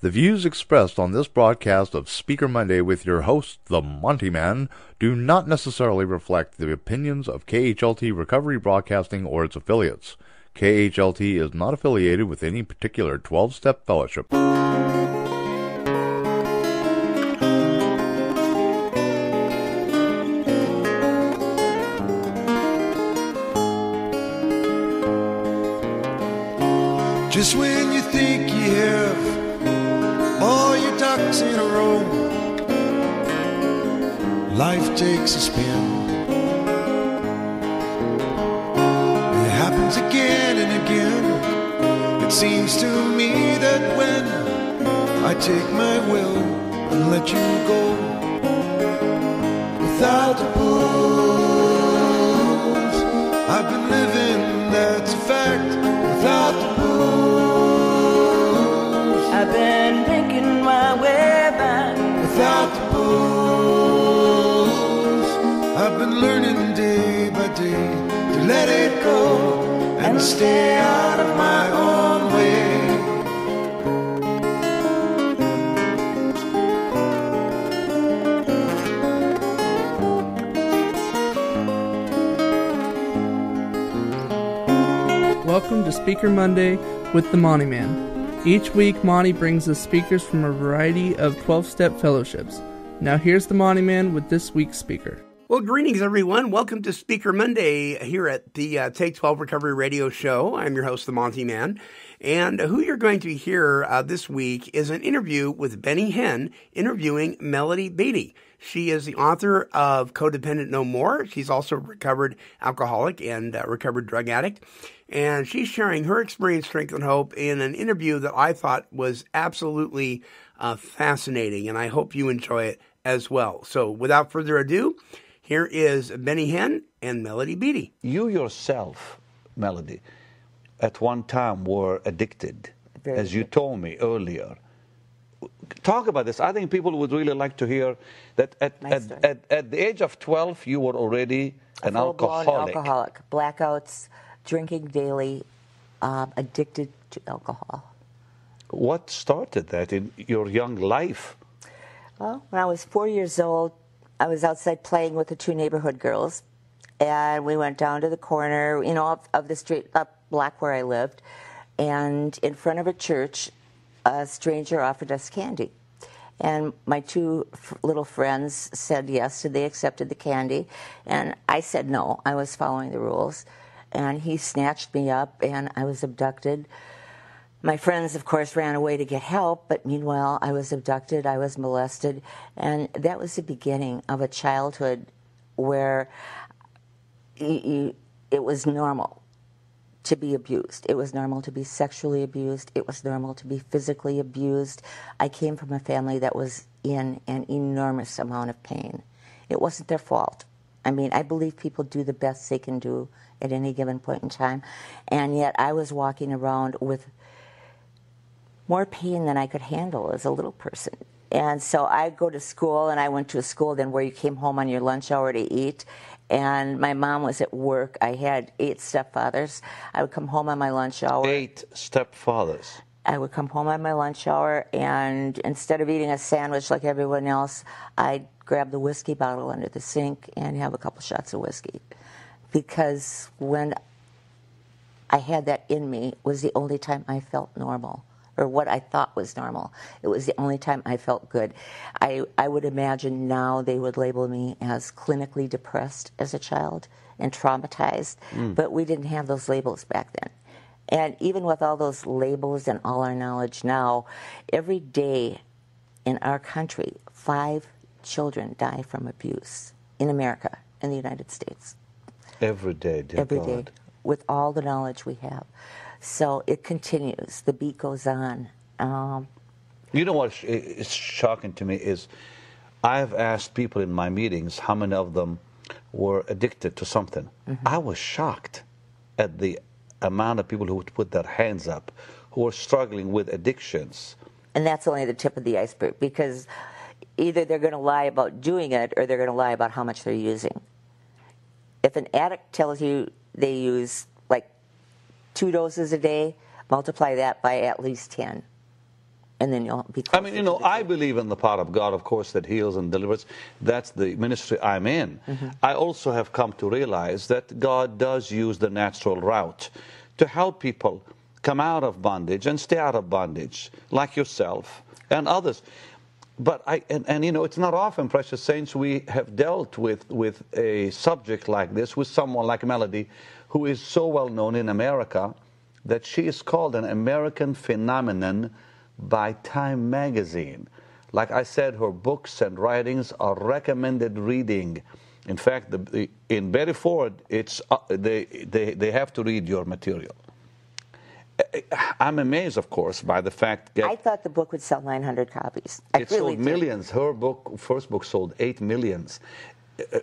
The views expressed on this broadcast of Speaker Monday with your host, the Monty'man, do not necessarily reflect the opinions of KHLT Recovery Broadcasting or its affiliates. KHLT is not affiliated with any particular 12-step fellowship. Just when you think you have all your ducks in a row, life takes a spin. It happens again and again. It seems to me that when I take my will and let you go, without the booze, I've been living, that's a fact. Without the booze, I've been making my way back. Without the booze, I've been learning day by day to let it go and stay out of my own way. Welcome to Speaker Monday with the Monty'man. Each week, Monty brings us speakers from a variety of 12-step fellowships. Now here's the Monty'man with this week's speaker. Well, greetings, everyone. Welcome to Speaker Monday here at the Take 12 Recovery Radio Show. I'm your host, the Monty'man. And who you're going to hear this week is an interview with Benny Hinn interviewing Melody Beattie. She is the author of Codependent No More. She's also a recovered alcoholic and recovered drug addict. And she's sharing her experience, strength, and hope in an interview that I thought was absolutely fascinating. And I hope you enjoy it as well. So without further ado, here is Benny Hinn and Melody Beattie. You yourself, Melody, at one time were addicted, as you told me earlier. Talk about this. I think people would really like to hear that at the age of 12, you were already an alcoholic. Blackouts, drinking daily, addicted to alcohol. What started that in your young life? Well, when I was 4 years old, I was outside playing with the two neighborhood girls, and we went down to the corner, of the street up block where I lived, and in front of a church, a stranger offered us candy. And my two little friends said yes, and they accepted the candy. And I said no, I was following the rules. And he snatched me up, and I was abducted. My friends, of course, ran away to get help, but meanwhile, I was abducted, I was molested. And that was the beginning of a childhood where it was normal to be abused. It was normal to be sexually abused. It was normal to be physically abused. I came from a family that was in an enormous amount of pain. It wasn't their fault. I mean, I believe people do the best they can do at any given point in time. And yet I was walking around with more pain than I could handle as a little person. And so I'd go to school, and I went to a school then where you came home on your lunch hour to eat. And my mom was at work. I had 8 stepfathers. I would come home on my lunch hour. 8 stepfathers. I would come home on my lunch hour, and instead of eating a sandwich like everyone else, I'd grab the whiskey bottle under the sink and have a couple shots of whiskey. Because when I had that in me, it was the only time I felt normal, or what I thought was normal. It was the only time I felt good. I would imagine now they would label me as clinically depressed as a child and traumatized, but we didn't have those labels back then. And even with all those labels and all our knowledge now, every day in our country, 5 children die from abuse in America, in the United States. Every day, dear Every God. day, with all the knowledge we have. So it continues. The beat goes on. You know what is shocking to me is I've asked people in my meetings how many of them were addicted to something. Mm-hmm. I was shocked at the amount of people who would put their hands up, who were struggling with addictions. And that's only the tip of the iceberg, because either they're going to lie about doing it or they're going to lie about how much they're using. If an addict tells you they use like 2 doses a day, multiply that by at least 10. and then you'll be I closer mean, to the I truth. believe in the power of God, of course, that heals and delivers. That's the ministry I'm in. I also have come to realize that God does use the natural route to help people come out of bondage and stay out of bondage, like yourself and others. But it's not often, precious saints, we have dealt with a subject like this with someone like Melody, who is so well known in America that she is called an American phenomenon by Time magazine. Like I said, her books and writings are recommended reading. In fact, in Betty Ford, it's they have to read your material. I'm amazed, of course, by the fact that I thought the book would sell 900 copies. it sold millions. Her first book sold 8 million.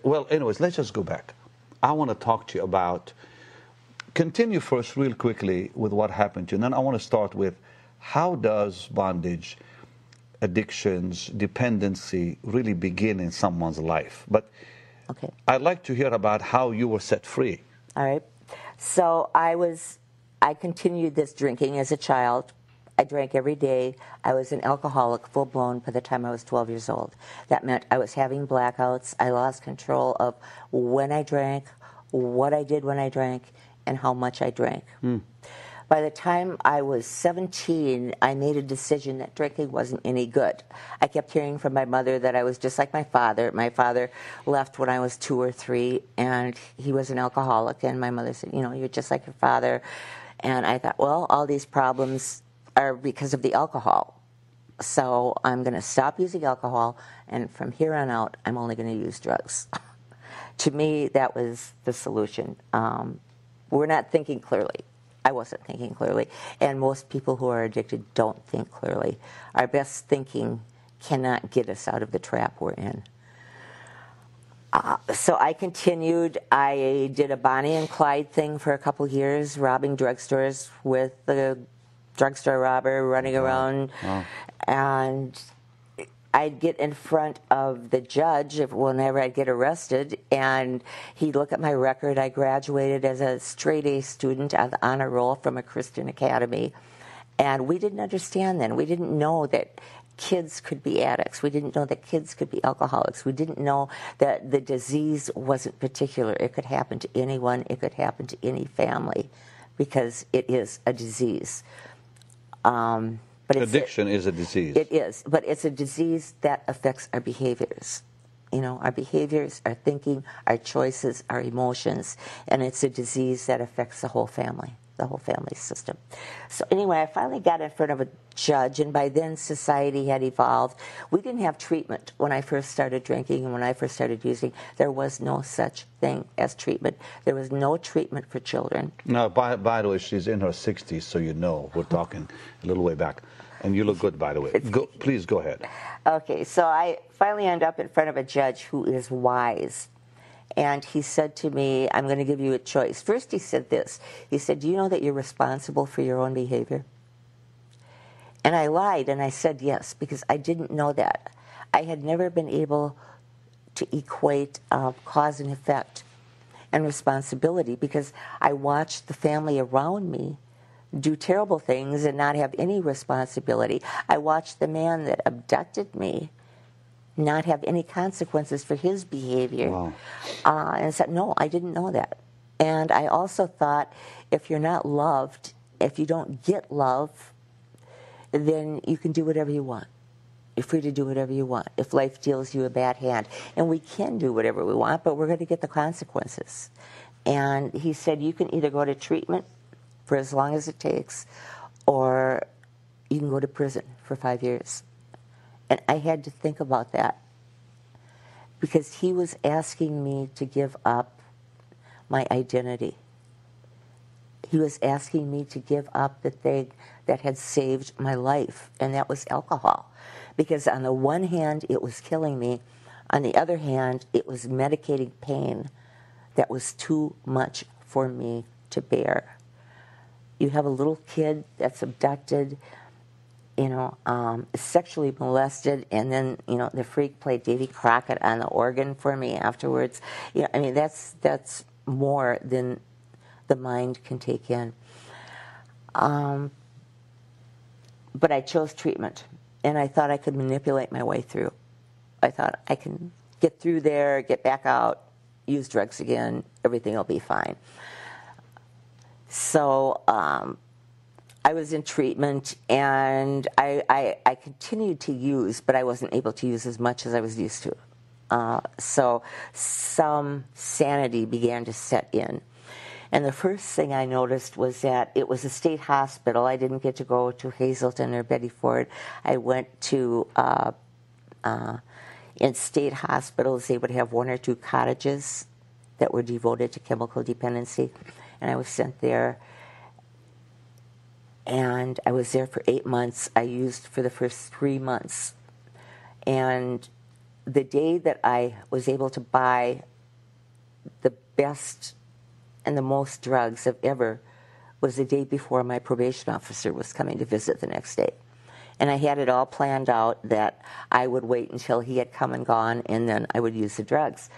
Well, anyways, let's just go back. I want to talk to you about. Continue first, real quickly, with what happened to you, and then I want to start with how does bondage, addictions, dependency really begin in someone's life? But Okay. I'd like to hear about how you were set free. All right. So I continued this drinking as a child. I drank every day. I was an alcoholic, full-blown, by the time I was 12 years old. That meant I was having blackouts. I lost control of when I drank, what I did when I drank, and how much I drank. By the time I was 17, I made a decision that drinking wasn't any good. I kept hearing from my mother that I was just like my father. My father left when I was 2 or 3, and he was an alcoholic. And my mother said, you're just like your father. And I thought, well, all these problems are because of the alcohol. So I'm going to stop using alcohol, and from here on out, I'm only going to use drugs. To me, that was the solution. We're not thinking clearly. I wasn't thinking clearly. And most people who are addicted don't think clearly. Our best thinking cannot get us out of the trap we're in. So I continued. I did a Bonnie and Clyde thing for a couple years, robbing drugstores with the drugstore robber running around. Wow. And I'd get in front of the judge whenever I'd get arrested, and he'd look at my record. I graduated as a straight-A student on the honor roll from a Christian academy. And we didn't understand then. We didn't know that kids could be addicts. We didn't know that kids could be alcoholics. We didn't know that the disease wasn't particular. It could happen to anyone. It could happen to any family, because it is a disease. But Addiction is a disease. It is, but it's a disease that affects our behaviors. Our behaviors, our thinking, our choices, our emotions, and it's a disease that affects the whole family system. So anyway, I finally got in front of a judge, and by then society had evolved. We didn't have treatment when I first started drinking and when I first started using. There was no such thing as treatment. There was no treatment for children. Now, by the way, she's in her 60s, so we're talking a little way back. And you look good, by the way. Please go ahead. Okay, so I finally end up in front of a judge who is wise. And he said to me, I'm going to give you a choice. First he said this. He said, do you know that you're responsible for your own behavior? And I lied, and I said yes, because I didn't know that. I had never been able to equate cause and effect and responsibility, because I watched the family around me do terrible things and not have any responsibility. I watched the man that abducted me not have any consequences for his behavior. Wow. And I said, no, I didn't know that. And I also thought, if you're not loved, if you don't get love, then you can do whatever you want. You're free to do whatever you want if life deals you a bad hand. And we can do whatever we want, but we're going to get the consequences. And he said, you can either go to treatment for as long as it takes, or you can go to prison for 5 years. And I had to think about that, because he was asking me to give up my identity. He was asking me to give up the thing that had saved my life, and that was alcohol. Because on the one hand, it was killing me. On the other hand, it was medicating pain that was too much for me to bear. You have a little kid that's abducted, sexually molested, and then, the freak played Davy Crockett on the organ for me afterwards. That's more than the mind can take in. but I chose treatment, and I thought I could manipulate my way through. I thought I can get through there, get back out, use drugs again, everything will be fine. So I was in treatment, and I continued to use, but I wasn't able to use as much as I was used to. So some sanity began to set in. And the first thing I noticed was that it was a state hospital. I didn't get to go to Hazelton or Betty Ford. I went to, in state hospitals, they would have 1 or 2 cottages that were devoted to chemical dependency. And I was sent there. And I was there for 8 months. I used for the first 3 months. And the day that I was able to buy the best and the most drugs of ever was the day before my probation officer was coming to visit the next day. And I had it all planned out that I would wait until he had come and gone, and then I would use the drugs.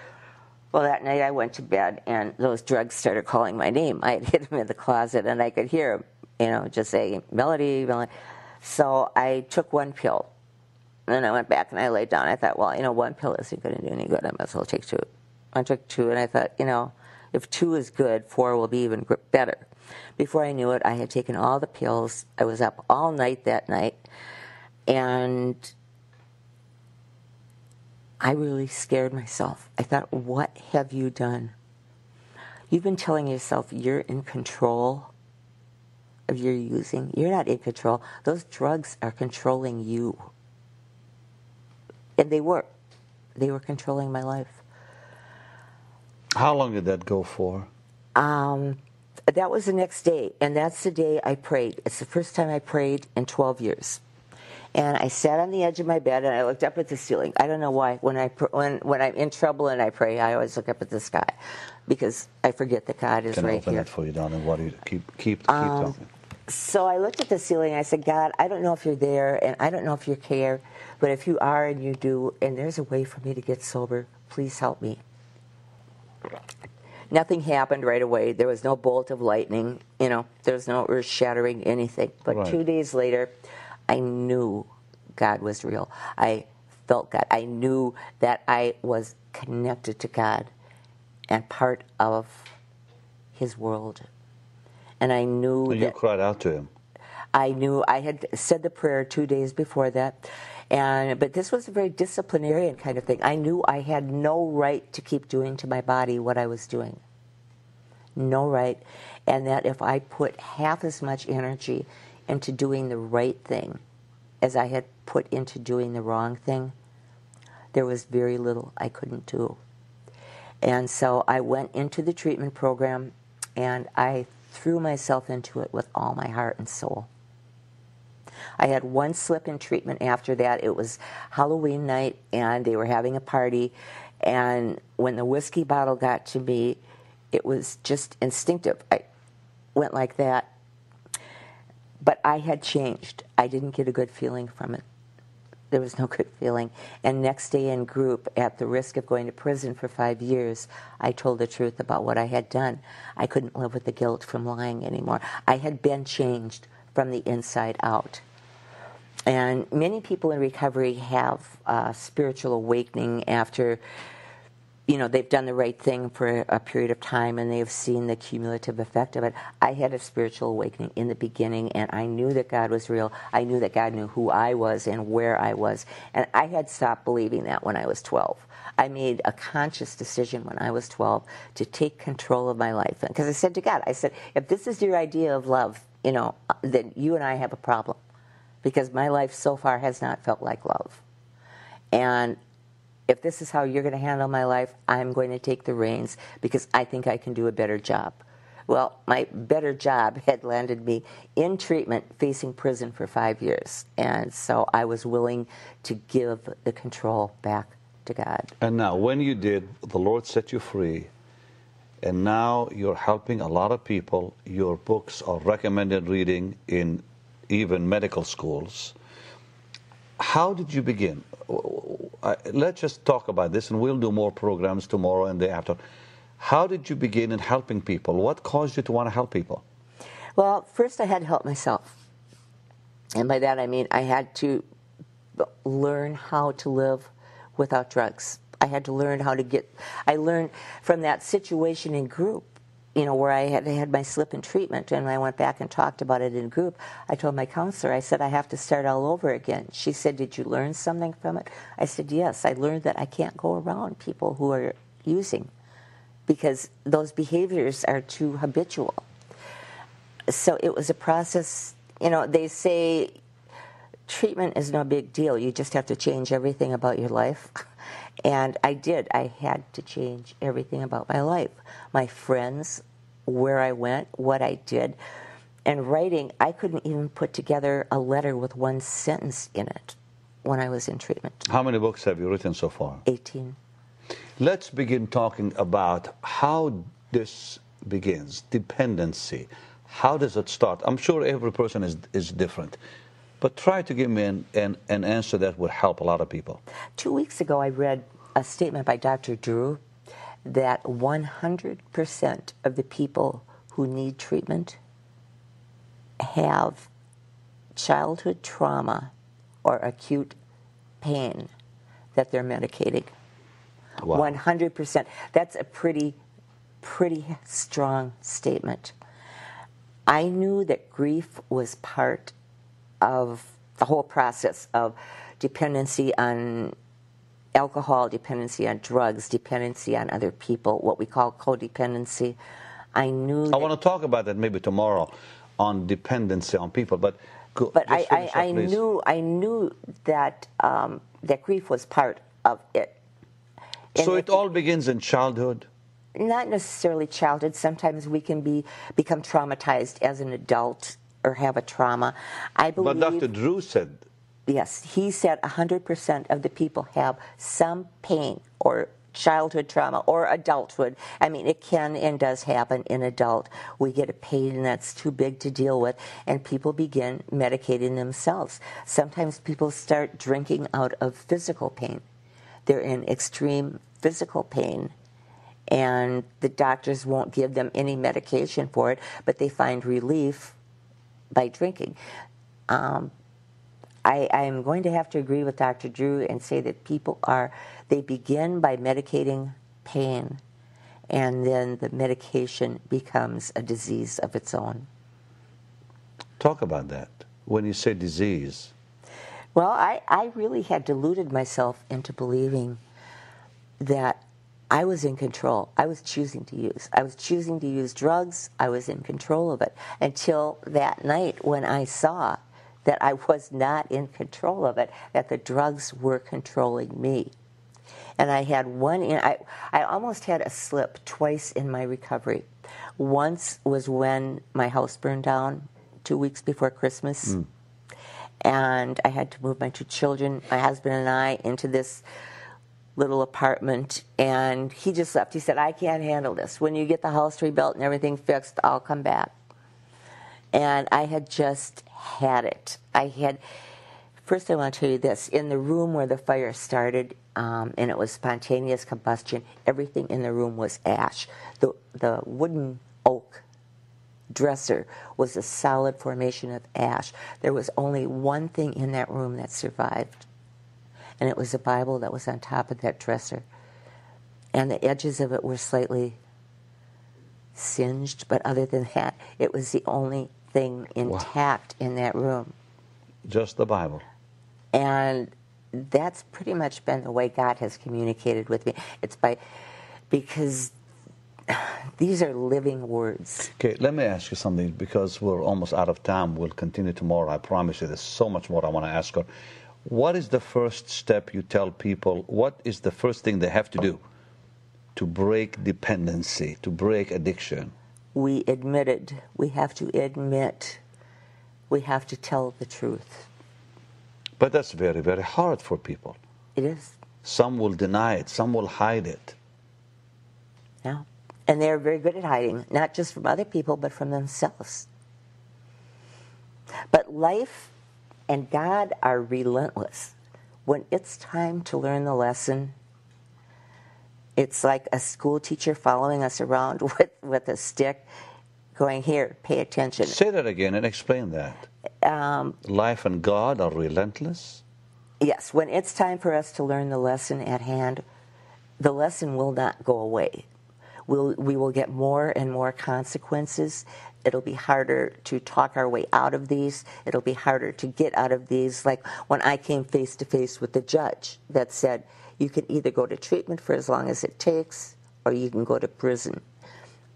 Well, that night I went to bed, and those drugs started calling my name. I had hid them in the closet, and I could hear them, just saying, Melody, Melody. So I took 1 pill. And then I went back and I laid down. I thought, well, 1 pill isn't going to do any good. I might as well take 2. I took 2, and I thought, if 2 is good, 4 will be even better. Before I knew it, I had taken all the pills. I was up all night that night, and I really scared myself. I thought, what have you done? You've been telling yourself you're in control of your using. You're not in control. Those drugs are controlling you. And they were. They were controlling my life. How long did that go for? That was the next day, and that's the day I prayed. It's the first time I prayed in 12 years. And I sat on the edge of my bed, and I looked up at the ceiling. I don't know why. When I'm in trouble and I pray, I always look up at the sky, because I forget that God is right here. Can I open it for you, Don, and what do you keep talking? So I looked at the ceiling, and I said, God, I don't know if you're there, and I don't know if you care, but if you are and you do, and there's a way for me to get sober, please help me. Nothing happened right away. There was no bolt of lightning. There was no earth-shattering anything. But right. 2 days later, I knew God was real. I felt God. I knew that I was connected to God and part of His world. And I knew that... You cried out to Him. I knew. I had said the prayer 2 days before that. But this was a very disciplinarian kind of thing. I knew I had no right to keep doing to my body what I was doing. No right. And that if I put half as much energy into doing the right thing as I had put into doing the wrong thing, there was very little I couldn't do. And so I went into the treatment program, and I threw myself into it with all my heart and soul. I had 1 slip in treatment after that. It was Halloween night, and they were having a party. And when the whiskey bottle got to me, it was just instinctive. I went like that. But I had changed. I didn't get a good feeling from it. There was no good feeling. And next day in group, at the risk of going to prison for 5 years, I told the truth about what I had done. I couldn't live with the guilt from lying anymore. I had been changed from the inside out. And many people in recovery have a spiritual awakening after, they've done the right thing for a period of time and they've seen the cumulative effect of it. I had a spiritual awakening in the beginning, and I knew that God was real. I knew that God knew who I was and where I was. And I had stopped believing that when I was 12. I made a conscious decision when I was 12 to take control of my life. Because I said to God, if this is your idea of love, then you and I have a problem. Because my life so far has not felt like love. And if this is how you're going to handle my life, I'm going to take the reins because I think I can do a better job. Well, my better job had landed me in treatment, facing prison for 5 years. And so I was willing to give the control back to God. And now, when you did, the Lord set you free. And now you're helping a lot of people. Your books are recommended reading in even medical schools. How did you begin? Let's just talk about this, and we'll do more programs tomorrow and the day after. How did you begin in helping people? What caused you to want to help people? Well, first I had to help myself. And by that I mean I had to learn how to live without drugs. I had to learn how to I learned from that situation in group, where I had my slip in treatment, and I went back and talked about it in group. I told my counselor, I said, I have to start all over again. She said, did you learn something from it? I said, yes, I learned that I can't go around people who are using because those behaviors are too habitual. So it was a process. They say treatment is no big deal. You just have to change everything about your life. And I did. I had to change everything about my life. My friends, where I went, what I did. And writing, I couldn't even put together a letter with one sentence in it when I was in treatment. How many books have you written so far? 18. Let's begin talking about how this begins, dependency. How does it start? I'm sure every person is different. But try to give me an answer that would help a lot of people. 2 weeks ago, I read a statement by Dr. Drew that 100% of the people who need treatment have childhood trauma or acute pain that they're medicating. Wow. 100%. That's a pretty strong statement. I knew that grief was part of the whole process of dependency on alcohol, dependency on drugs, dependency on other people, what we call codependency. I want to talk about that maybe tomorrow on dependency on people, but I knew that that grief was part of it. So it all begins in childhood? Not necessarily childhood. Sometimes we can become traumatized as an adult or have a trauma. I believe. But Dr. Drew said. Yes, he said 100% of the people have some pain or childhood trauma or adulthood. I mean, it can and does happen in adult. We get a pain that's too big to deal with, and people begin medicating themselves. Sometimes people start drinking out of physical pain. They're in extreme physical pain, and the doctors won't give them any medication for it, but they find relief by drinking. I'm going to have to agree with Dr. Drew and say that they begin by medicating pain, and then the medication becomes a disease of its own. Talk about that. When you say disease. Well, I really had deluded myself into believing that I was in control. I was choosing to use. I was choosing to use drugs. I was in control of it until that night when I saw that I was not in control of it, that the drugs were controlling me. And I had I almost had a slip twice in my recovery. Once was when my house burned down 2 weeks before Christmas. And I had to move my 2 children, my husband and I, into this little apartment, and he just left. He said, I can't handle this. When you get the house rebuilt and everything fixed, I'll come back. And I had just had it. First I want to tell you this. In the room where the fire started, and it was spontaneous combustion, everything in the room was ash. The wooden oak dresser was a solid formation of ash. There was only one thing in that room that survived, and it was a Bible that was on top of that dresser. And the edges of it were slightly singed, but other than that, it was the only thing intact in that room. Just the Bible. And that's pretty much been the way God has communicated with me. Because these are living words. Okay, let me ask you something, because we're almost out of time. We'll continue tomorrow. I promise you there's so much more I want to ask her. What is the first step you tell people? What is the first thing they have to do to break dependency, to break addiction? We admitted. We have to admit. We have to tell the truth. But that's very, very hard for people. It is. Some will deny it. Some will hide it. Yeah. And they're very good at hiding, not just from other people, but from themselves. But life and God are relentless. When it's time to learn the lesson, it's like a school teacher following us around with a stick, going, here, pay attention. Say that again and explain that. Life and God are relentless? Yes, when it's time for us to learn the lesson at hand, the lesson will not go away. We will get more and more consequences. It'll be harder to talk our way out of these. It'll be harder to get out of these. Like when I came face to face with the judge that said, you can either go to treatment for as long as it takes, or you can go to prison.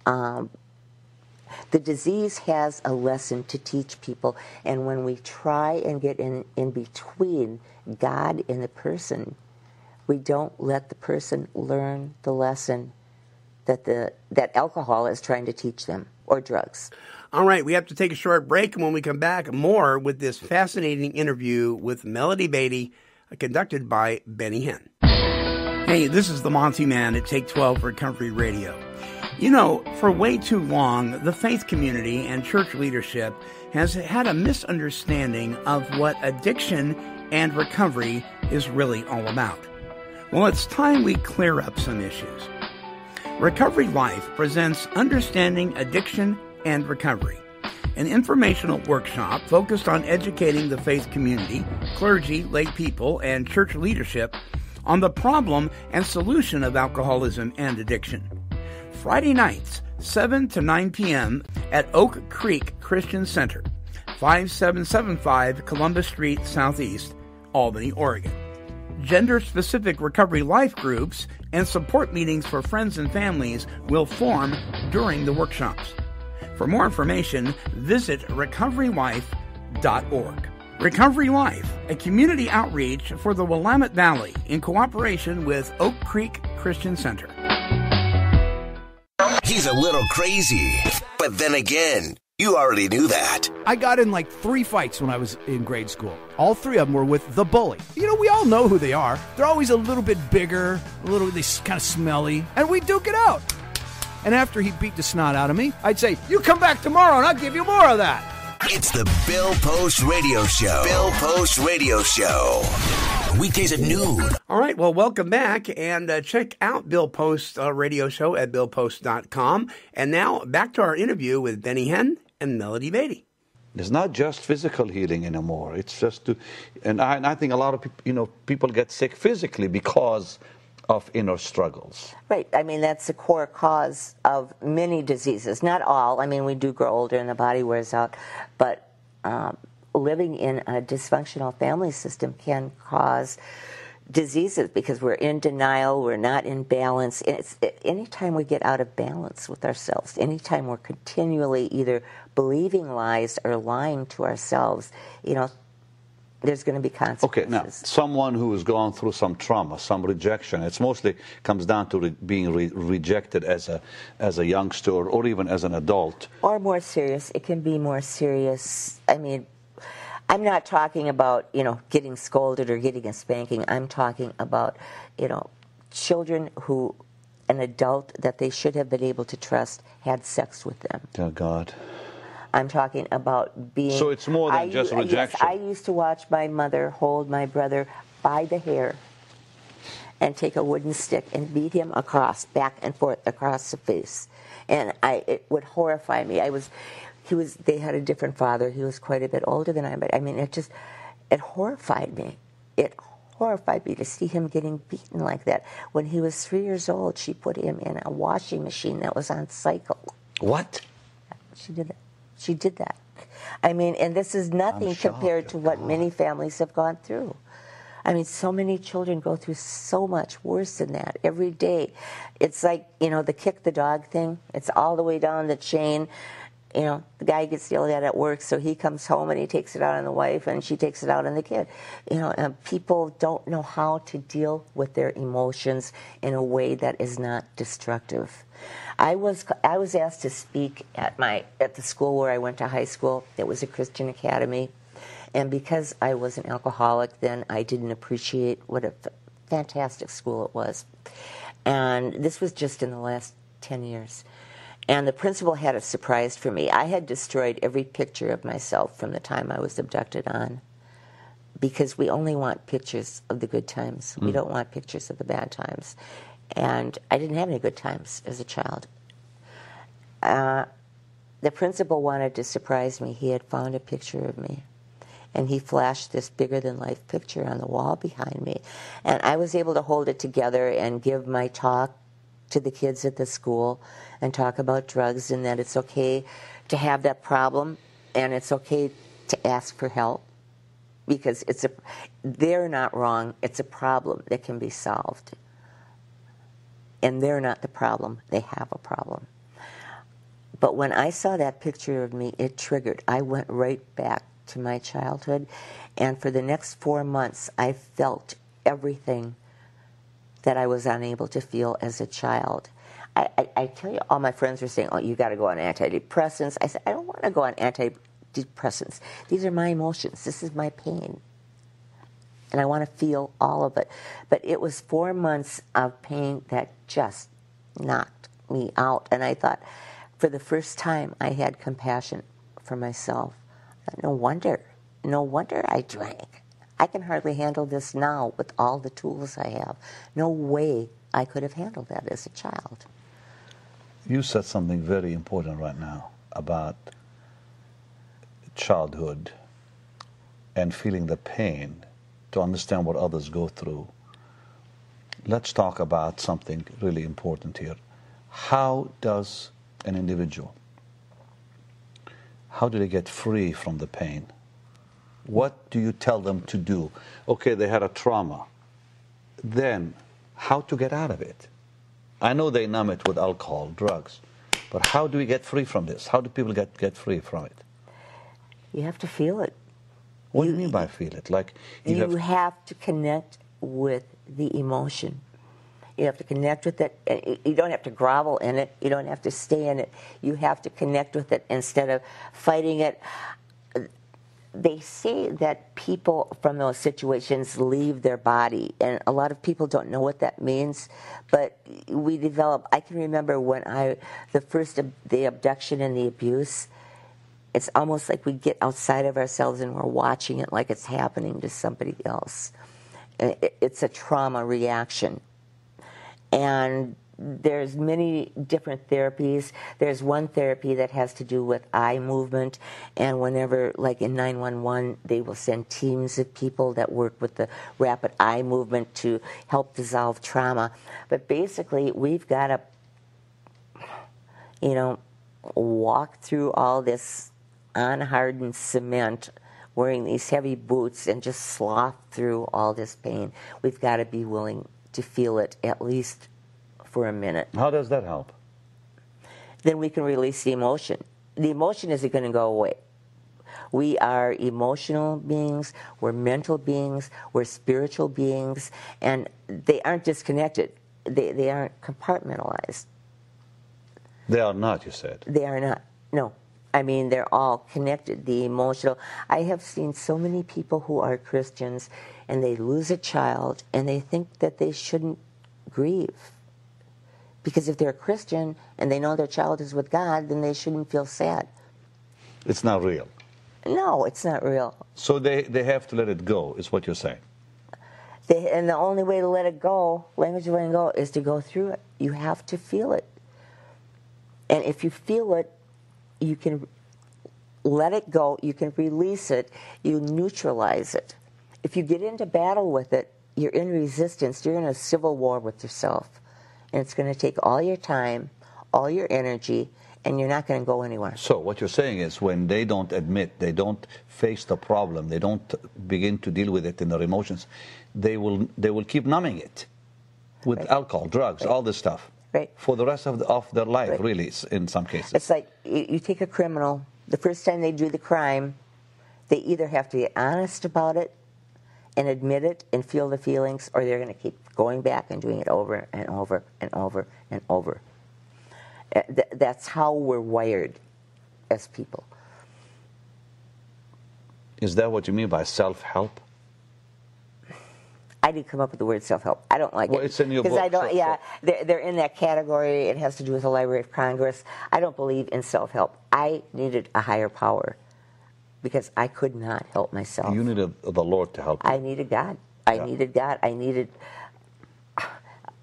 The disease has a lesson to teach people, and when we try and get in between God and the person, we don't let the person learn the lesson that alcohol is trying to teach them, or drugs. All right, we have to take a short break, and when we come back, more with this fascinating interview with Melody Beattie, conducted by Benny Hinn. Hey, this is the Monty'man at Take 12 Recovery Radio. You know, for way too long, the faith community and church leadership has had a misunderstanding of what addiction and recovery is really all about. Well, it's time we clear up some issues. Recovery Life presents Understanding Addiction and Recovery, an informational workshop focused on educating the faith community, clergy, lay people, and church leadership on the problem and solution of alcoholism and addiction. Friday nights, 7 to 9 p.m. at Oak Creek Christian Center, 5775 Columbus Street Southeast, Albany, Oregon. Gender-specific recovery life groups and support meetings for friends and families will form during the workshops. For more information, visit recoverylife.org. Recovery Life, a community outreach for the Willamette Valley in cooperation with Oak Creek Christian Center. He's a little crazy, but then again, you already knew that. I got in like 3 fights when I was in grade school. All 3 of them were with the bully. You know, we all know who they are. They're always a little bit bigger, they kind of smelly, and we duke it out. And after he beat the snot out of me, I'd say, you come back tomorrow and I'll give you more of that. It's the Bill Post Radio Show. Bill Post Radio Show. Weekdays at noon. All right, well, welcome back, and check out Bill Post's radio show at billpost.com. And now, back to our interview with Benny Hinn and Melody Beattie. It's not just physical healing anymore. It's just and I think a lot of people, people get sick physically because of inner struggles. Right. I mean, that's the core cause of many diseases. Not all. I mean, we do grow older and the body wears out. But living in a dysfunctional family system can cause diseases because we're in denial, we're not in balance. Anytime we get out of balance with ourselves, anytime we're continually either believing lies or lying to ourselves, there's going to be consequences. Okay, now, someone who has gone through some trauma, some rejection, it's mostly comes down to being rejected as a youngster or even as an adult. Or more serious. It can be more serious. I mean, I'm not talking about, getting scolded or getting a spanking. I'm talking about, children who an adult that they should have been able to trust had sex with them. Oh, God. I'm talking about being... So it's more than just rejection. Yes, I used to watch my mother hold my brother by the hair and take a wooden stick and beat him back and forth across the face. And it would horrify me. They had a different father. He was quite a bit older than I, but I mean, it horrified me. It horrified me to see him getting beaten like that. When he was 3 years old, she put him in a washing machine that was on cycle. What? She did it. She did that. I mean, and this is nothing compared to what many families have gone through. I mean, so many children go through so much worse than that every day. It's like, the kick the dog thing. It's all the way down the chain. The guy gets yelled at work, so he comes home and he takes it out on the wife, and she takes it out on the kid. And people don't know how to deal with their emotions in a way that is not destructive. I was asked to speak at the school where I went to high school. It was a Christian academy, and because I was an alcoholic then, I didn't appreciate what a fantastic school it was. And this was just in the last 10 years. And the principal had a surprise for me. I had destroyed every picture of myself from the time I was abducted on, because we only want pictures of the good times. We don't want pictures of the bad times. And I didn't have any good times as a child. The principal wanted to surprise me. He had found a picture of me and he flashed this bigger-than-life picture on the wall behind me. And I was able to hold it together and give my talk to the kids at the school and talk about drugs, and that it's okay to have that problem, and it's okay to ask for help, because they're not wrong. It's a problem that can be solved. And they're not the problem. They have a problem. But when I saw that picture of me, it triggered. I went right back to my childhood, and for the next 4 months, I felt everything that I was unable to feel as a child. I tell you, all my friends were saying, oh, you got to go on antidepressants. I said, I don't want to go on antidepressants. These are my emotions. This is my pain. And I want to feel all of it. But it was 4 months of pain that just knocked me out. And I thought, for the first time, I had compassion for myself. No wonder I drank. I can hardly handle this now with all the tools I have. No way I could have handled that as a child. You said something very important right now about childhood and feeling the pain to understand what others go through. Let's talk about something really important here. How does an individual, how do they get free from the pain? What do you tell them to do? Okay, they had a trauma. Then, how to get out of it? I know they numb it with alcohol, drugs, but how do we get free from this? How do people get free from it? You have to feel it. What do you mean by feel it? Like you have to connect with the emotion. You have to connect with it. You don't have to grovel in it. You don't have to stay in it. You have to connect with it instead of fighting it. They say that people from those situations leave their body, and a lot of people don't know what that means, but we develop. I can remember when the abduction and the abuse, it's almost like we get outside of ourselves and we're watching it like it's happening to somebody else. It's a trauma reaction. And there's many different therapies. There's one therapy that has to do with eye movement, and whenever, like in 911, they will send teams of people that work with the rapid eye movement to help dissolve trauma. But basically, we've got to, walk through all this unhardened cement, wearing these heavy boots, and just slough through all this pain. We've got to be willing to feel it at least for a minute. How does that help? Then we can release the emotion. The emotion isn't going to go away. We are emotional beings, we're mental beings, we're spiritual beings, and they aren't disconnected. They aren't compartmentalized. They are not, you said. They are not. No. I mean, they're all connected. The emotional. I have seen so many people who are Christians, and they lose a child, and they think that they shouldn't grieve. Because if they're a Christian and they know their child is with God, then they shouldn't feel sad. It's not real. No, it's not real. So they have to let it go, is what you're saying. And the only way to let it go, language of letting go, is to go through it. You have to feel it. And if you feel it, you can let it go, you can release it, you neutralize it. If you get into battle with it, you're in resistance, you're in a civil war with yourself. And it's going to take all your time, all your energy, and you're not going to go anywhere. So what you're saying is when they don't admit, they don't face the problem, they don't begin to deal with it in their emotions, they will keep numbing it with alcohol, drugs, all this stuff. Right. For the rest of their life, really, in some cases. It's like you take a criminal, the first time they do the crime, they either have to get honest about it and admit it and feel the feelings, or they're going to keep going back and doing it over and over and over and over. That's how we're wired as people. Is that what you mean by self-help? I didn't come up with the word self-help. I don't like it. Well, it's in your book. I don't, they're in that category. It has to do with the Library of Congress. I don't believe in self-help. I needed a higher power because I could not help myself. You needed the Lord to help you. I needed God. I needed God. I needed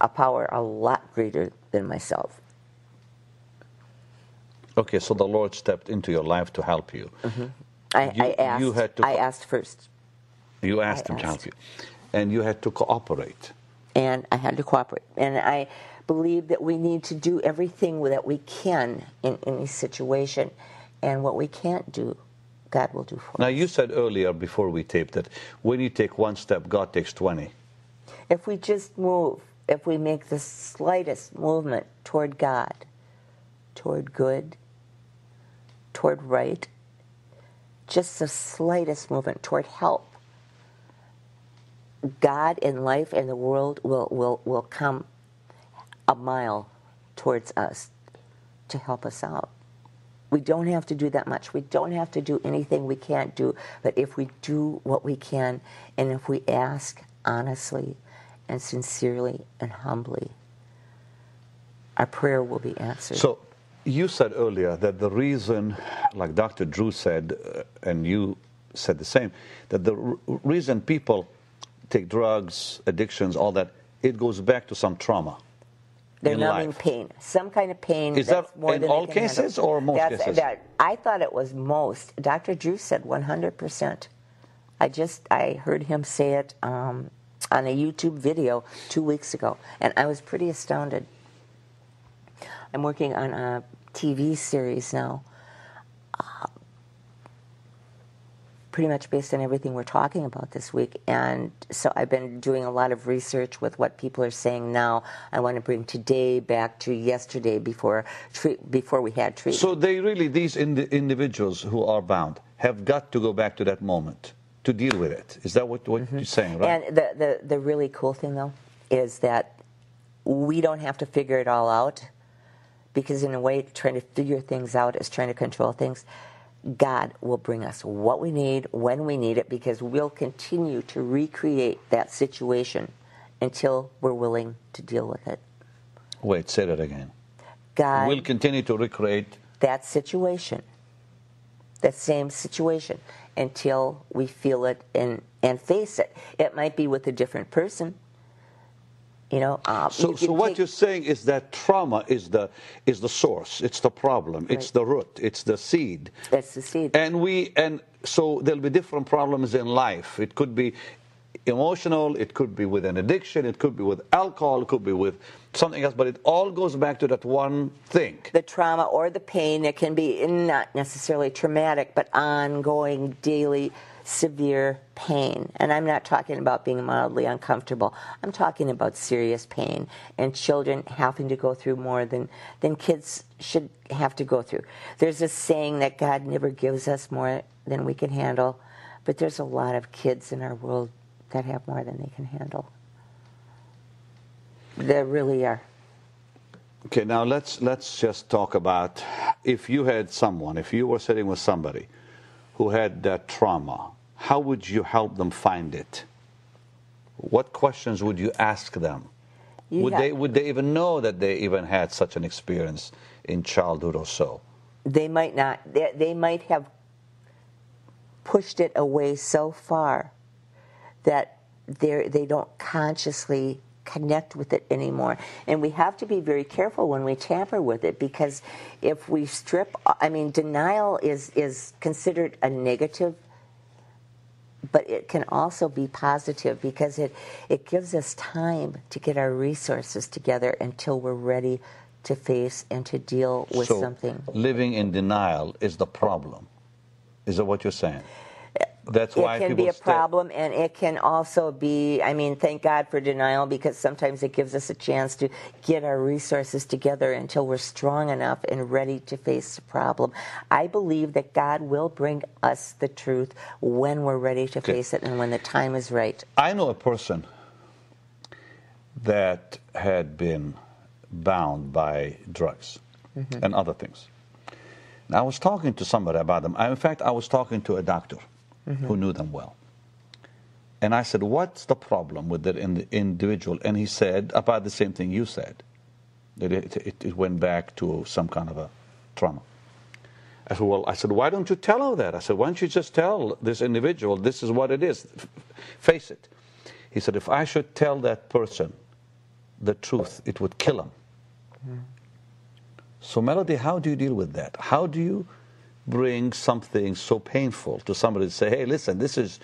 a power a lot greater than myself. Okay, so the Lord stepped into your life to help you. Mm-hmm. I asked first. You asked him to help you. And you had to cooperate. And I had to cooperate. And I believe that we need to do everything that we can in any situation. And what we can't do, God will do for us. Now, you said earlier before we taped that when you take one step, God takes 20. If we just move, if we make the slightest movement toward God, toward good, toward right, just the slightest movement toward help, God and life and the world will come a mile towards us to help us out. We don't have to do that much. We don't have to do anything we can't do. But if we do what we can, and if we ask honestly and sincerely and humbly, our prayer will be answered. So you said earlier that the reason, like Dr. Drew said, and you said the same, that the reason people take drugs, addictions, all that, it goes back to some trauma. They're numbing pain, some kind of pain. Is that in all cases or most cases? I thought it was most. Dr. Drew said 100%. I heard him say it on a YouTube video 2 weeks ago, and I was pretty astounded. I'm working on a TV series now, pretty much based on everything we're talking about this week. And so I've been doing a lot of research with what people are saying now. I want to bring today back to yesterday before we had treatment. So these individuals who are bound have got to go back to that moment to deal with it. Is that what you're saying, right? And the really cool thing, though, is that we don't have to figure it all out, because in a way, trying to figure things out is trying to control things. God will bring us what we need when we need it, because we'll continue to recreate that situation until we're willing to deal with it. Wait, say that again. God will continue to recreate that situation, that same situation, until we feel it and face it. It might be with a different person. So what you're saying is that trauma is the source, it's the problem, right. It's the root, it's the seed. That's the seed. And so there'll be different problems in life. It could be emotional, it could be with an addiction, it could be with alcohol, it could be with something else, but it all goes back to that one thing. The trauma or the pain. It can be not necessarily traumatic, but ongoing, daily, severe pain. And I'm not talking about being mildly uncomfortable. I'm talking about serious pain, and children having to go through more than kids should have to go through. There's a saying that God never gives us more than we can handle, but there's a lot of kids in our world that have more than they can handle. There really are. Okay, now let's just talk about if you were sitting with somebody who had that trauma, how would you help them find it? What questions would you ask them? Would they even know that they even had such an experience in childhood or so? They might not. They might have pushed it away so far that they don't consciously connect with it anymore. And we have to be very careful when we tamper with it, because if we denial is considered a negative, but it can also be positive, because it gives us time to get our resources together until we're ready to face and to deal with something. Living in denial is the problem. Is that what you're saying? That's why it can be a problem, and it can also be, thank God for denial, because sometimes it gives us a chance to get our resources together until we're strong enough and ready to face the problem. I believe that God will bring us the truth when we're ready to face it and when the time is right. I know a person that had been bound by drugs and other things. And I was talking to somebody about them. In fact, I was talking to a doctor who knew them well. And I said, what's the problem with that individual? And he said about the same thing you said, that it went back to some kind of a trauma. I said, why don't you tell her that? I said, why don't you just tell this individual this is what it is? Face it. He said, if I should tell that person the truth, it would kill him. So, Melody, how do you deal with that? How do you bring something so painful to somebody to say, hey, listen, this is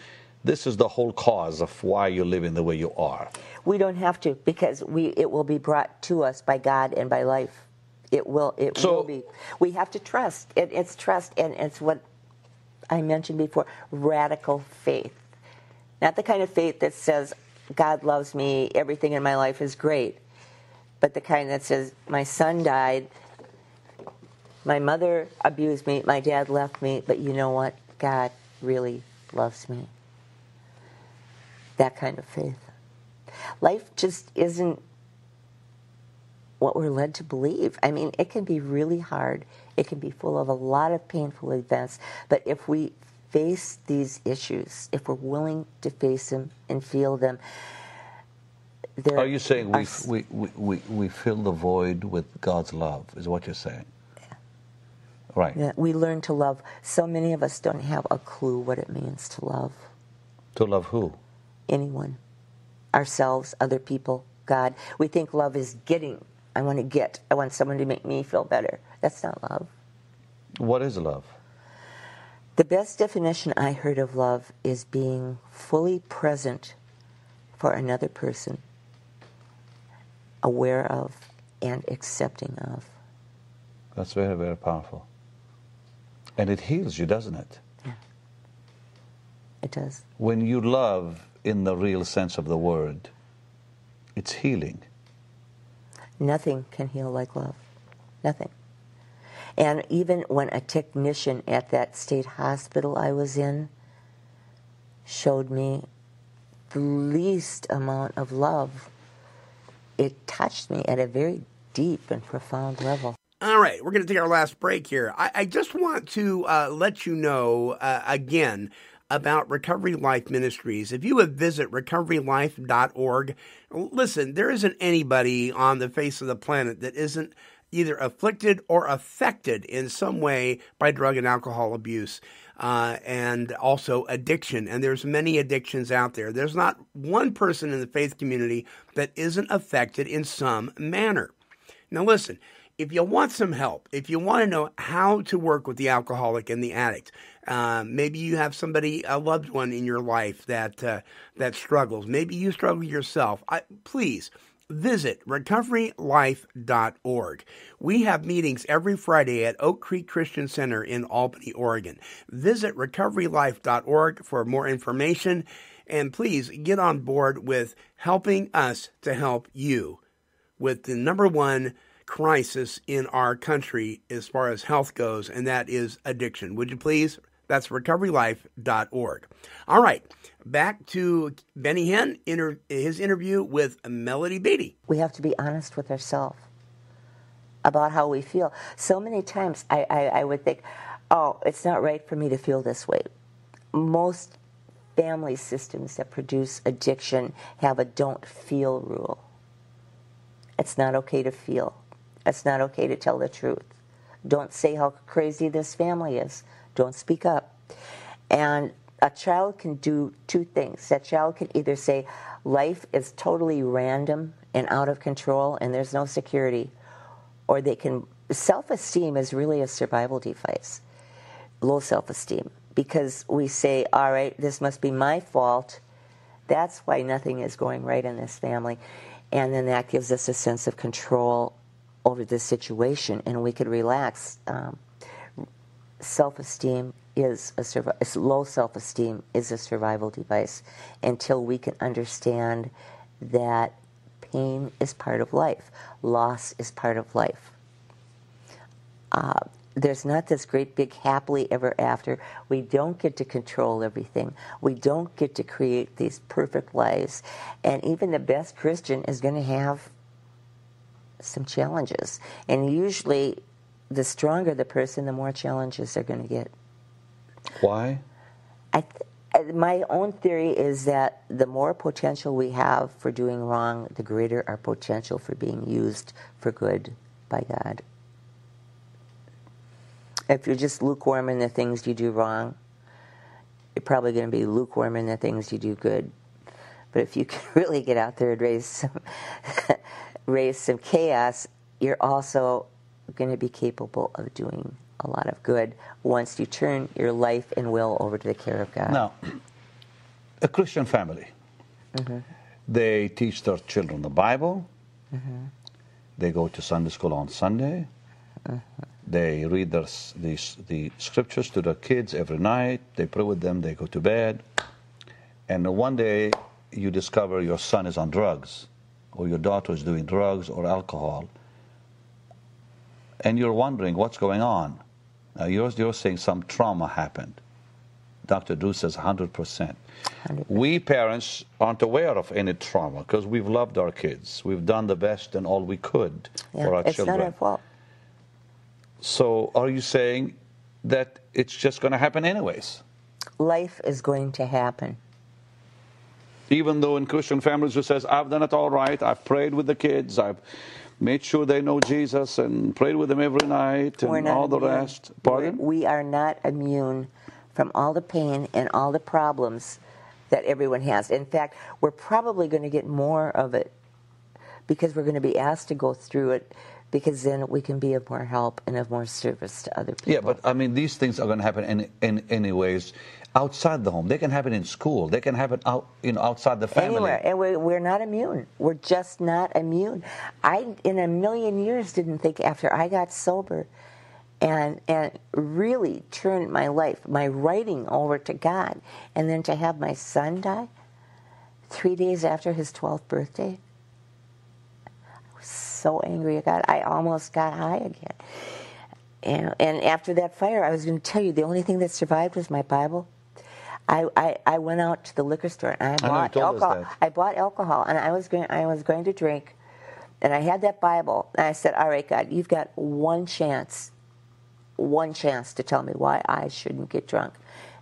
the whole cause of why you're living the way you are? We don't have to, because it will be brought to us by God and by life. It will be. We have to trust. It's trust, and it's what I mentioned before, radical faith. Not the kind of faith that says, God loves me, everything in my life is great, but the kind that says, my son died, my mother abused me, my dad left me, but you know what? God really loves me. That kind of faith. Life just isn't what we're led to believe. I mean, it can be really hard. It can be full of a lot of painful events. But if we face these issues, if we're willing to face them and feel them, are you saying we fill the void with God's love, is what you're saying? Yeah. Right. Yeah, we learn to love. So many of us don't have a clue what it means to love. To love who? Anyone. Ourselves, other people, God. We think love is getting. I want to get. I want someone to make me feel better. That's not love. What is love? The best definition I heard of love is being fully present for another person, aware of and accepting of. That's very, very powerful. And it heals you, doesn't it? Yeah. It does. When you love in the real sense of the word, it's healing. Nothing can heal like love. Nothing. And even when a technician at that state hospital I was in showed me the least amount of love, it touched me at a very deep and profound level. All right, we're going to take our last break here. I just want to let you know again about Recovery Life Ministries. If you would visit recoverylife.org, listen, there isn't anybody on the face of the planet that isn't either afflicted or affected in some way by drug and alcohol abuse and also addiction. And there's many addictions out there. There's not one person in the faith community that isn't affected in some manner. Now listen, if you want some help, if you want to know how to work with the alcoholic and the addict, maybe you have somebody, a loved one in your life that struggles. Maybe you struggle yourself. Please visit recoverylife.org. We have meetings every Friday at Oak Creek Christian Center in Albany, Oregon. Visit recoverylife.org for more information, and please get on board with helping us to help you with the number one crisis in our country as far as health goes, and that is addiction. Would you please? That's recoverylife.org. All right, back to Benny Hinn, his interview with Melody Beattie. We have to be honest with ourselves about how we feel. So many times I would think, oh, it's not right for me to feel this way. Most family systems that produce addiction have a don't feel rule. It's not okay to feel. It's not okay to tell the truth. Don't say how crazy this family is. Don't speak up. And a child can do two things. That child can either say, life is totally random and out of control and there's no security. Or they can, self-esteem is really a survival device. Low self-esteem. Because we say, all right, this must be my fault. That's why nothing is going right in this family. And then that gives us a sense of control over the situation, and we could relax. Self-esteem is low self-esteem is a survival device until we can understand that pain is part of life, loss is part of life. There's not this great big happily ever after. We don't get to control everything. We don't get to create these perfect lives. And even the best Christian is going to have some challenges. And usually, the stronger the person, the more challenges they're going to get. Why? My own theory is that the more potential we have for doing wrong, the greater our potential for being used for good by God. If you're just lukewarm in the things you do wrong, you're probably going to be lukewarm in the things you do good. But if you can really get out there and raise some chaos, you're also going to be capable of doing a lot of good once you turn your life and will over to the care of God. Now, a Christian family, they teach their children the Bible. They go to Sunday school on Sunday. They read the scriptures to their kids every night. They pray with them. They go to bed. And one day you discover your son is on drugs, or your daughter is doing drugs or alcohol, and you're wondering what's going on. Now you're saying some trauma happened. Dr. Drew says 100%. We parents aren't aware of any trauma because we've loved our kids. We've done the best and all we could for our children. It's not our fault. So are you saying that it's just going to happen anyways? Life is going to happen. Even though in Christian families who says, I've done it all right, I've prayed with the kids, I've made sure they know Jesus and prayed with them every night and all the rest. Pardon? We are not immune from all the pain and all the problems that everyone has. In fact, we're probably going to get more of it because we're going to be asked to go through it, because then we can be of more help and of more service to other people. Yeah, but I mean, these things are going to happen in any ways outside the home. They can happen in school. They can happen outside the family. Anywhere, and we're not immune. We're just not immune. I, in a million years, didn't think after I got sober and really turned my life, my writing over to God, and then to have my son die 3 days after his 12th birthday. I was so angry at God. I almost got high again. And after that fire, I was going to tell you, the only thing that survived was my Bible. I went out to the liquor store and I bought alcohol. I bought alcohol, and I was going to drink, and I had that Bible, and I said, "All right, God, you've got one chance to tell me why I shouldn't get drunk."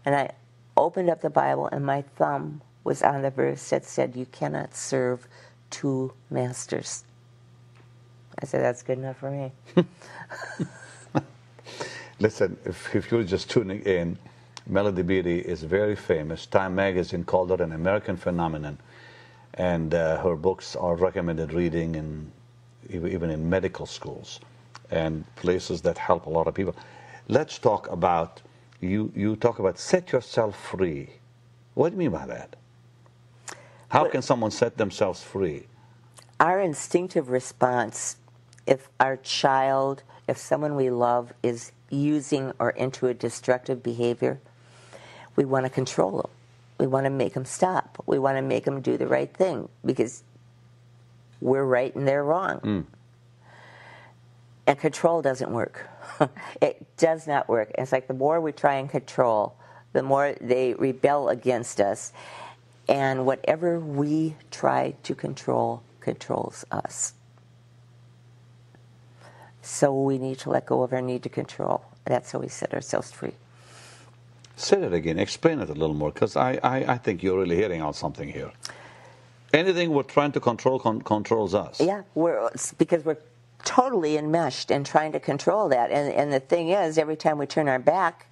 And I opened up the Bible, and my thumb was on the verse that said, "You cannot serve two masters." I said, "That's good enough for me." Listen, if you're just tuning in, Melody Beattie is very famous. Time magazine called her an American phenomenon, and her books are recommended reading even in medical schools and places that help a lot of people. Let's talk about, you talk about set yourself free. What do you mean by that? How can someone set themselves free? Our instinctive response, if our child, if someone we love is using or into a destructive behavior, we want to control them. We want to make them stop. We want to make them do the right thing because we're right and they're wrong. And control doesn't work. It does not work. It's like the more we try and control, the more they rebel against us. And whatever we try to control controls us. So we need to let go of our need to control. That's how we set ourselves free. Say it again. Explain it a little more, because I think you're really hitting on something here. Anything we're trying to control controls us. Yeah, because we're totally enmeshed in trying to control that. And the thing is, every time we turn our back,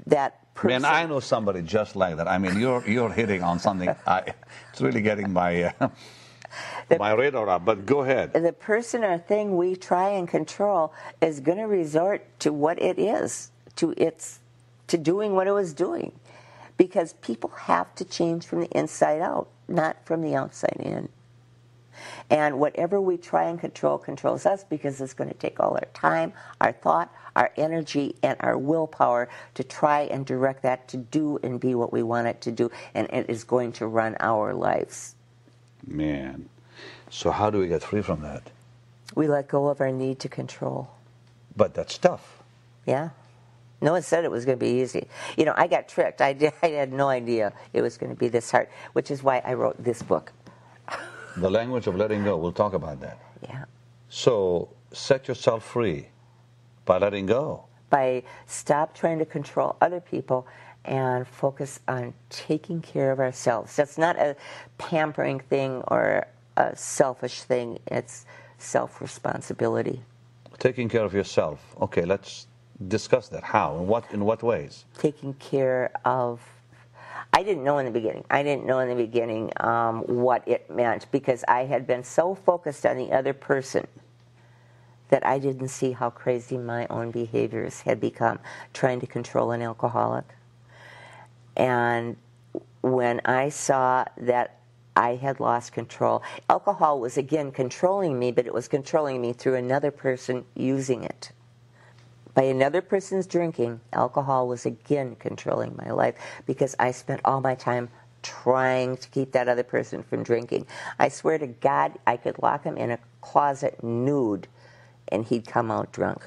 that person... Man, I know somebody just like that. I mean, you're hitting on something. It's really getting my... my radar up, but go ahead. The person or thing we try and control is going to resort to what it is, to doing what it was doing. Because people have to change from the inside out, not from the outside in. And whatever we try and control controls us, because it's going to take all our time, our thought, our energy, and our willpower to try and direct that to do and be what we want it to do. And it is going to run our lives. Man. So how do we get free from that? We let go of our need to control. But that's tough. Yeah. No one said it was going to be easy. You know, I got tricked. I had no idea it was going to be this hard, which is why I wrote this book. The language of letting go. We'll talk about that. Yeah. So set yourself free by letting go. By stop trying to control other people and focus on taking care of ourselves. That's not a pampering thing or a selfish thing. It's self-responsibility. Taking care of yourself. Okay, let's discuss that. How? In what ways? Taking care of... I didn't know in the beginning what it meant, because I had been so focused on the other person that I didn't see how crazy my own behaviors had become, trying to control an alcoholic. And when I saw that I had lost control, alcohol was again controlling me, but it was controlling me through another person using it. By another person's drinking, alcohol was again controlling my life because I spent all my time trying to keep that other person from drinking. I swear to God, I could lock him in a closet nude and he'd come out drunk.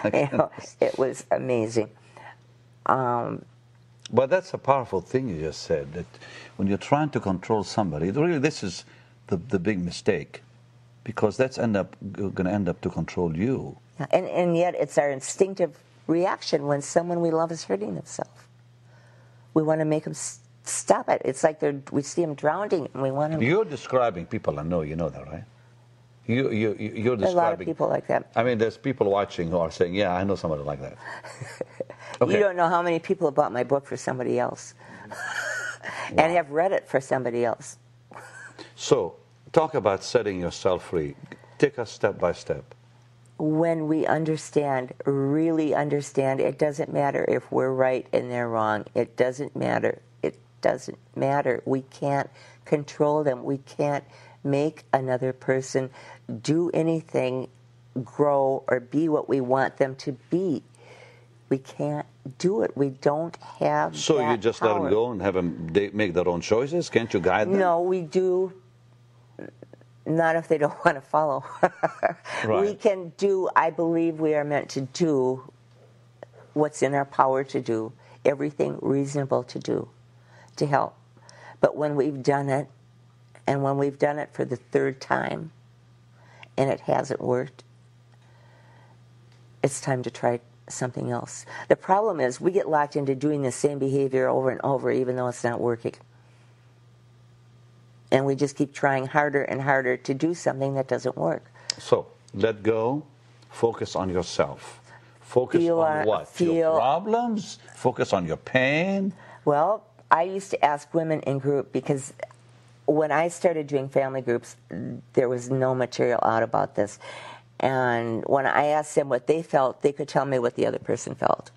It was amazing. But that's a powerful thing you just said, that when you're trying to control somebody, really this is the big mistake, because that's going to end up to control you. Yeah, and yet it's our instinctive reaction when someone we love is hurting themselves. We want to make them stop it. It's like we see them drowning and we want them... You're describing people I know, you know that, right? You're describing... There's a lot of people like that. I mean, there's people watching who are saying, yeah, I know somebody like that. Okay. You don't know how many people have bought my book for somebody else and have read it for somebody else. So, talk about setting yourself free. Take us step by step. When we understand, really understand, it doesn't matter if we're right and they're wrong. It doesn't matter. It doesn't matter. We can't control them. We can't make another person do anything, grow, or be what we want them to be. We can't do it. We don't have So that you just power. let them go and have them make their own choices? Can't you guide them? No, we do. Not if they don't want to follow. Right. We can do, I believe we are meant to do what's in our power to do, everything reasonable to do, to help. But when we've done it, and when we've done it for the third time, and it hasn't worked, it's time to try something else. The problem is we get locked into doing the same behavior over and over, even though it's not working. And we just keep trying harder and harder to do something that doesn't work. So, let go, focus on yourself. Focus on what? Your problems? Focus on your pain? Well, I used to ask women in group, because when I started doing family groups, there was no material out about this. And when I asked them what they felt, they could tell me what the other person felt.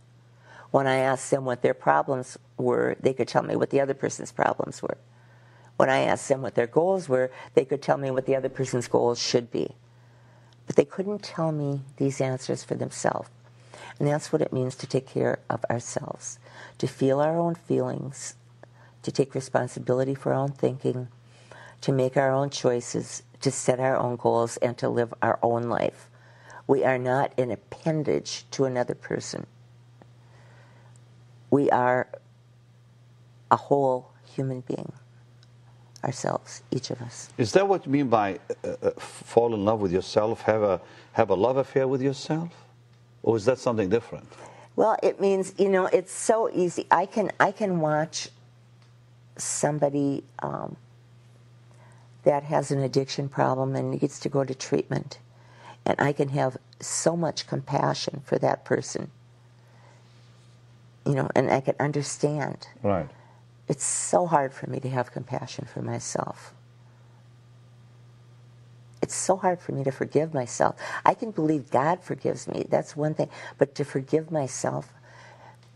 When I asked them what their problems were, they could tell me what the other person's problems were. When I asked them what their goals were, they could tell me what the other person's goals should be. But they couldn't tell me these answers for themselves. And that's what it means to take care of ourselves, to feel our own feelings, to take responsibility for our own thinking, to make our own choices, to set our own goals, and to live our own life. We are not an appendage to another person. We are a whole human being, ourselves, each of us. Is that what you mean by fall in love with yourself, have a love affair with yourself? Or is that something different? Well, it means, it's so easy. I can watch somebody that has an addiction problem and needs to go to treatment, and I can have so much compassion for that person, and I can understand. Right. It's so hard for me to have compassion for myself. It's so hard for me to forgive myself. I can believe God forgives me. That's one thing. But to forgive myself,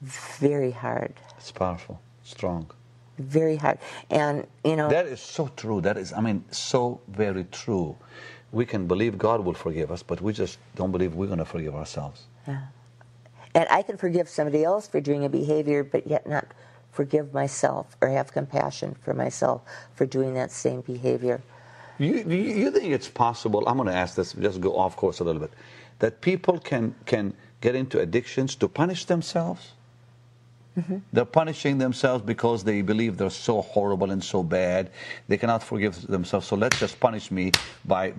very hard. It's powerful, strong. Very hard. And, That is so true. That is, so very true. We can believe God will forgive us, but we just don't believe we're going to forgive ourselves. Yeah. And I can forgive somebody else for doing a behavior, but yet not forgive myself or have compassion for myself for doing that same behavior. You think it's possible, I'm going to ask this, just go off course a little bit, that people can get into addictions to punish themselves? Mm-hmm. They're punishing themselves because they believe they're so horrible and so bad. They cannot forgive themselves, so let's just punish me by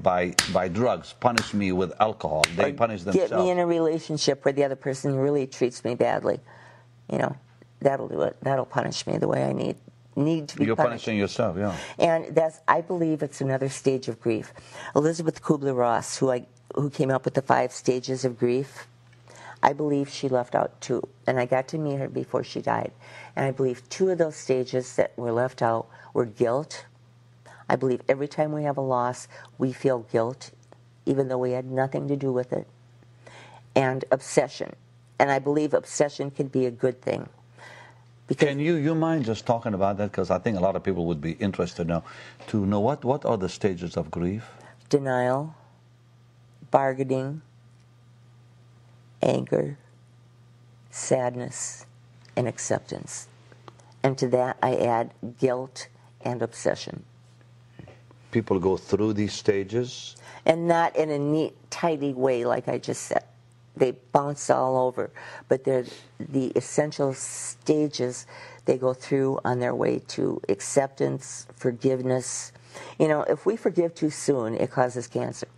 drugs, punish me with alcohol. They punish themselves. Get me in a relationship where the other person really treats me badly. That'll do it. That'll punish me the way I need to be You're punished. punishing yourself, yeah. And I believe it's another stage of grief. Elizabeth Kubler-Ross, who came up with the 5 stages of grief, I believe she left out 2. And I got to meet her before she died. And I believe 2 of those stages that were left out were guilt. I believe every time we have a loss, we feel guilt even though we had nothing to do with it, and obsession. And I believe obsession can be a good thing. Can you mind just talking about that? Because I think a lot of people would be interested now to know what are the stages of grief? Denial, bargaining, anger, sadness, and acceptance. And to that I add guilt and obsession. People go through these stages? And not in a neat, tidy way like I just said. They bounce all over. But they're the essential stages they go through on their way to acceptance, forgiveness. You know, if we forgive too soon, it causes cancer.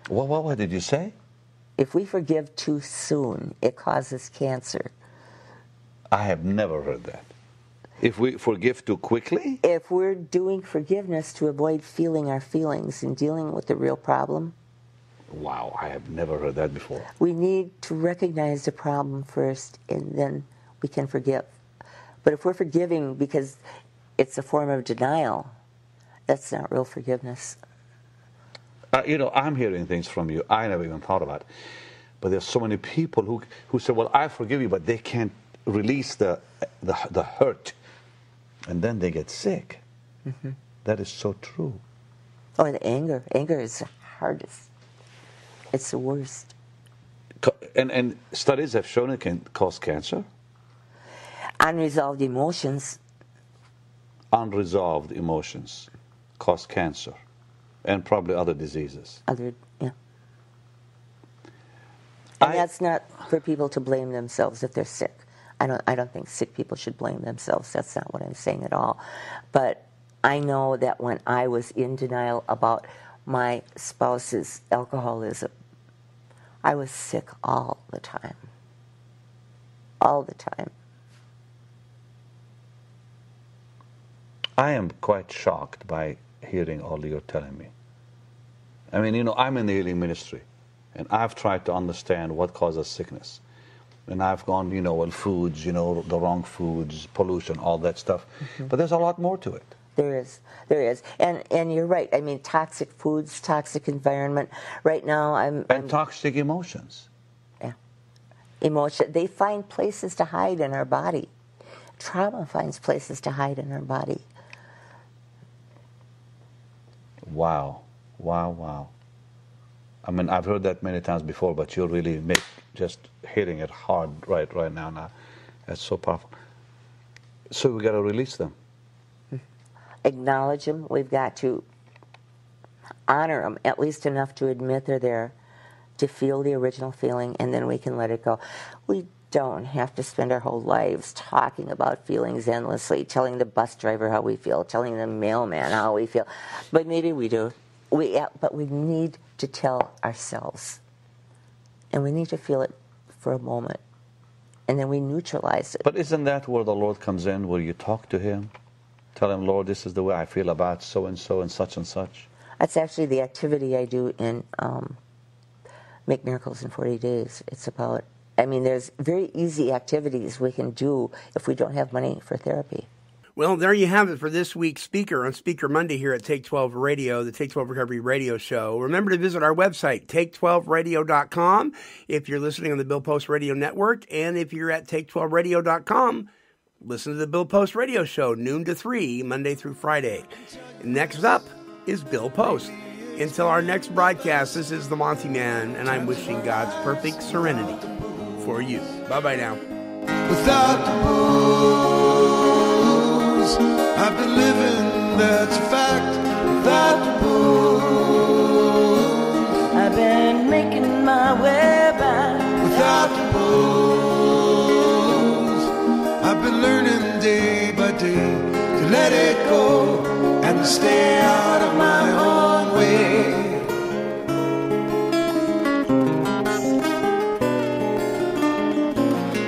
What did you say? If we forgive too soon, it causes cancer. I have never heard that. If we forgive too quickly? If we're doing forgiveness to avoid feeling our feelings and dealing with the real problem. Wow, I have never heard that before. We need to recognize the problem first, and then we can forgive. But if we're forgiving because it's a form of denial, that's not real forgiveness. I'm hearing things from you I never even thought about. But there's so many people who say, well, I forgive you, but they can't release the hurt. And then they get sick. Mm-hmm. That is so true. Or the anger. Anger is the hardest. It's the worst. And studies have shown it can cause cancer? Unresolved emotions. Unresolved emotions cause cancer. And probably other diseases. Yeah. And that's not for people to blame themselves if they're sick. I don't think sick people should blame themselves. That's not what I'm saying at all. But I know that when I was in denial about my spouse's alcoholism, I was sick all the time. All the time. I am quite shocked by hearing all you're telling me. I mean, I'm in the healing ministry, and I've tried to understand what causes sickness. And I've gone, foods, the wrong foods, pollution, all that stuff. Mm-hmm. But there's a lot more to it. There is. And you're right. I mean, toxic foods, toxic environment. Right now, I'm toxic emotions. Yeah. Emotion. They find places to hide in our body. Trauma finds places to hide in our body. Wow. I mean, I've heard that many times before, but you really just hitting it hard right now. That's so powerful. So we got to release them. Acknowledge them. We've got to honor them, at least enough to admit they're there, to feel the original feeling, and then we can let it go. We don't have to spend our whole lives talking about feelings endlessly, telling the bus driver how we feel, telling the mailman how we feel. But maybe we do. But we need to tell ourselves. And we need to feel it for a moment. And then we neutralize it. But isn't that where the Lord comes in, where you talk to Him? Tell Him, Lord, this is the way I feel about so-and-so and such and such. That's actually the activity I do in Make Miracles in 40 Days. It's about, there's very easy activities we can do if we don't have money for therapy. Well, there you have it for this week's speaker on Speaker Monday here at Take 12 Radio, the Take 12 Recovery Radio Show. Remember to visit our website, take12radio.com, if you're listening on the Bill Post Radio Network. And if you're at take12radio.com, listen to the Bill Post Radio Show, noon to 3, Monday through Friday. Next up is Bill Post. Until our next broadcast, this is the Monty'man, and I'm wishing God's perfect serenity for you. Bye-bye now. Without the booze, I've been living, that's a fact. Without the booze, I've been making my way back. Without the booze, I've been learning day by day to let it go and stay out of my own way.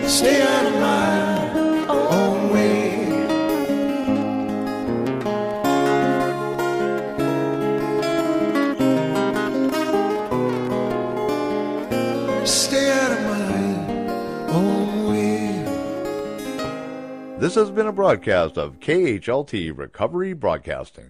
Stay out of my own way. Stay out of my own way. This has been a broadcast of KHLT Recovery Broadcasting.